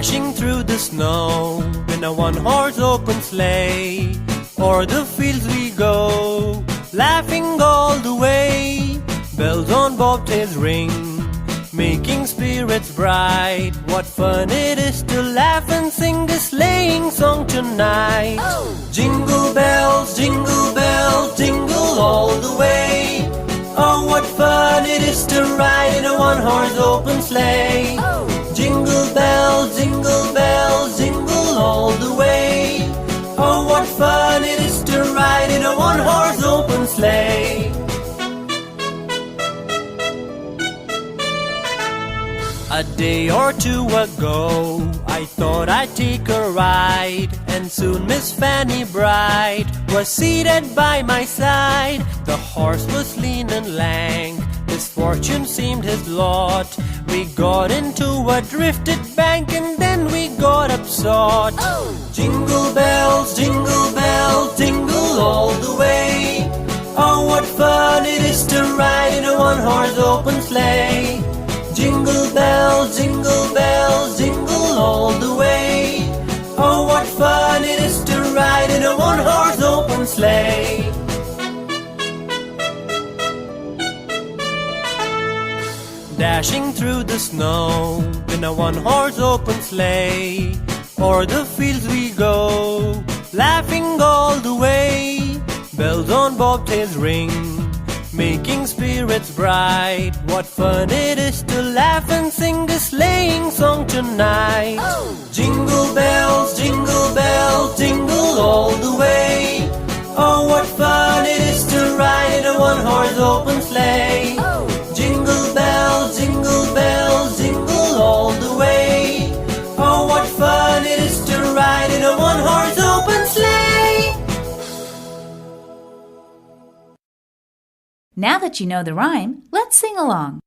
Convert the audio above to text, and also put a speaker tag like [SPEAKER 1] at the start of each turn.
[SPEAKER 1] Dashing through the snow in a one-horse open sleigh. O'er the fields we go, laughing all the way. Bells on bobtails ring, making spirits bright. What fun it is to laugh and sing a sleighing song tonight. Jingle bells, jingle all the way. Oh, what fun it is to ride in a one-horse open sleigh. Jingle bells, jingle all the way. Oh, what fun it is to ride in a one-horse open sleigh. A day or two ago, I thought I'd take a ride, and soon Miss Fanny Bright was seated by my side. The horse was lean and lank, misfortune seemed his lot. We got into a drifted bank and then we got upsot. Jingle bells, jingle all the way. Oh, what fun it is to ride in a one-horse open sleigh. Jingle bells, jingle all the way. Oh, what fun it is to ride in a one-horse open sleigh. Dashing through the snow in a one-horse open sleigh. O'er the fields we go, laughing all the way. Bells on bobtails ring, making spirits bright. What fun it is to laugh and sing a sleighing song tonight. Jingle bells, jingle all the way. Oh, what fun it is to ride in a one-horse open sleigh. Jingle bells, jingle all the way. Oh, what fun it is to ride in a one-horse open sleigh.
[SPEAKER 2] Now that you know the rhyme, let's sing along.